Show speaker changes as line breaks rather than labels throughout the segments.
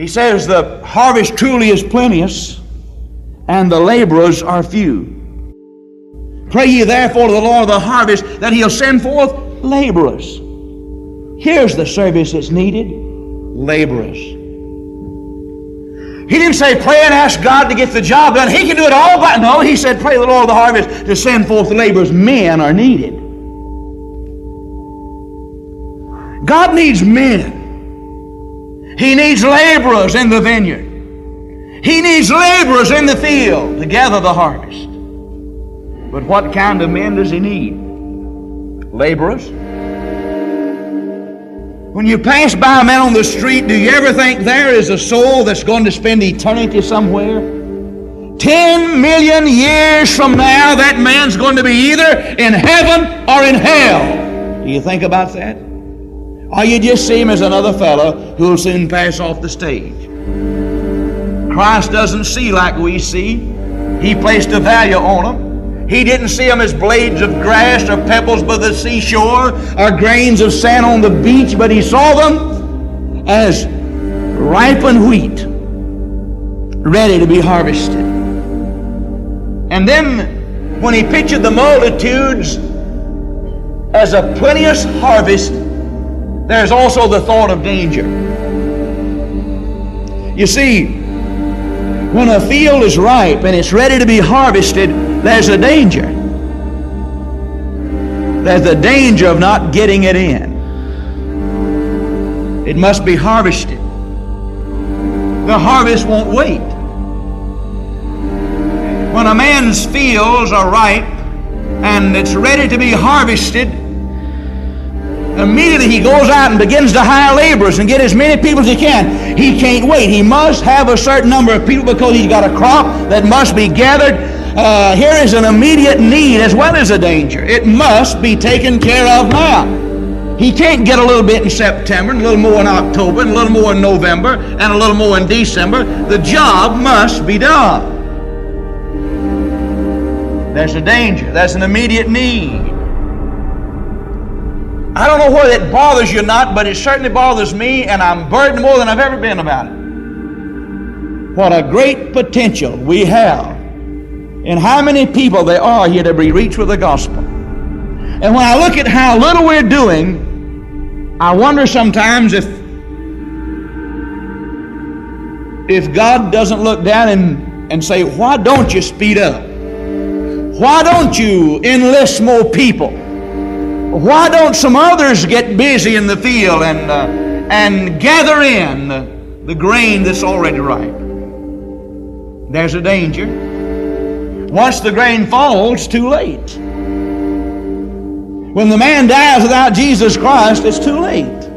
He says the harvest truly is plenteous, and the laborers are few. Pray ye therefore to the Lord of the harvest that He'll send forth laborers. Here's the service that's needed: laborers. He didn't say pray and ask God to get the job done. He can do it all by... No, He said pray the Lord of the harvest to send forth the laborers. Men are needed. God needs men. He needs laborers in the vineyard. He needs laborers in the field to gather the harvest. But what kind of men does He need? Laborers. When you pass by a man on the street, do you ever think there is a soul that's going to spend eternity somewhere? 10 million years from now, that man's going to be either in heaven or in hell. Do you think about that? Or you just see him as another fellow who will soon pass off the stage? Christ doesn't see like we see. He placed a value on them. He didn't see them as blades of grass or pebbles by the seashore or grains of sand on the beach, but He saw them as ripened wheat, ready to be harvested. And then when He pictured the multitudes as a plenteous harvest, there's also the thought of danger. You see, when a field is ripe and it's ready to be harvested, there's a danger. There's the danger of not getting it in. It must be harvested. The harvest won't wait. When a man's fields are ripe and it's ready to be harvested, immediately he goes out and begins to hire laborers and get as many people as he can. He can't wait. He must have a certain number of people because he's got a crop that must be gathered. Here is an immediate need as well as a danger. It must be taken care of now. He can't get a little bit in September, and a little more in October, and a little more in November, and a little more in December. The job must be done. There's a danger. There's an immediate need. I don't know whether it bothers you or not, but it certainly bothers me, and I'm burdened more than I've ever been about it. What a great potential we have in how many people there are here to be reached with the gospel. And when I look at how little we're doing, I wonder sometimes if God doesn't look down and say, why don't you speed up? Why don't you enlist more people? Why don't some others get busy in the field and gather in the grain that's already ripe? There's a danger. Once the grain falls, it's too late. When the man dies without Jesus Christ, it's too late.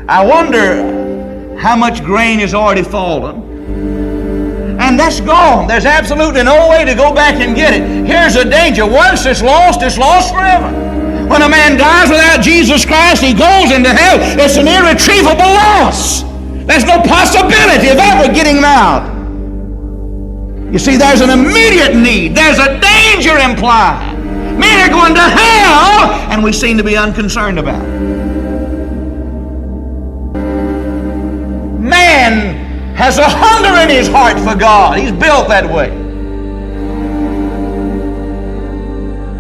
I wonder how much grain has already fallen. And that's gone. There's absolutely no way to go back and get it. Here's a danger. Once it's lost forever. When a man dies without Jesus Christ, he goes into hell. It's an irretrievable loss. There's no possibility of ever getting him out. You see, there's an immediate need. There's a danger implied. Men are going to hell, and we seem to be unconcerned about it. Man has a hunger in his heart for God. He's built that way.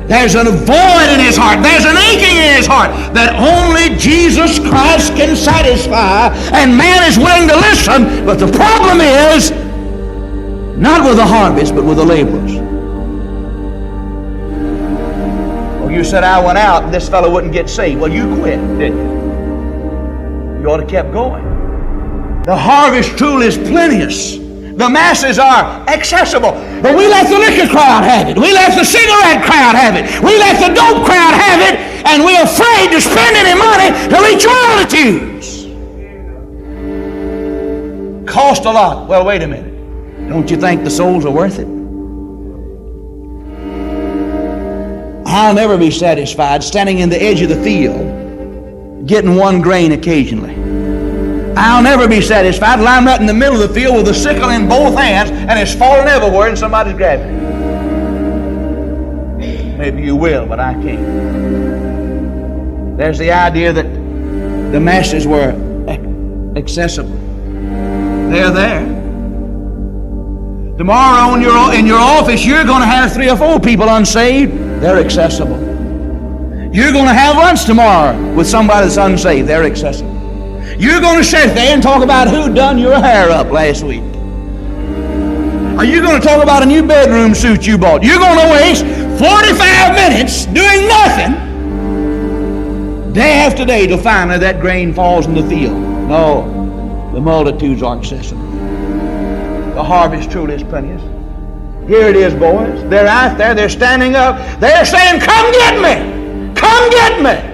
There's a void in his heart. There's an aching in his heart that only Jesus Christ can satisfy, and man is willing to listen, but the problem is not with the harvest, but with the laborers. Oh, you said I went out and this fellow wouldn't get saved. Well, you quit, didn't you? You ought to have kept going. The harvest truly is plenteous. The masses are accessible. But we let the liquor crowd have it. We let the cigarette crowd have it. We let the dope crowd have it. And we're afraid to spend any money to reach multitudes. Cost a lot. Well, wait a minute. Don't you think the souls are worth it? I'll never be satisfied standing in the edge of the field getting one grain occasionally. I'll never be satisfied till I'm right in the middle of the field with a sickle in both hands and it's falling everywhere and somebody's grabbing it. Maybe you will, but I can't. There's the idea that the masses were accessible. They're there. Tomorrow in your office, you're going to have 3 or 4 people unsaved. They're accessible. You're going to have lunch tomorrow with somebody that's unsaved. They're accessible. You're going to sit there and talk about who done your hair up last week. Are you going to talk about a new bedroom suit you bought? You're going to waste 45 minutes doing nothing day after day till finally that grain falls in the field. No, the multitudes are accessible. The harvest truly is plenteous. Here it is, boys. They're out there. They're standing up. They're saying, come get me. Come get me.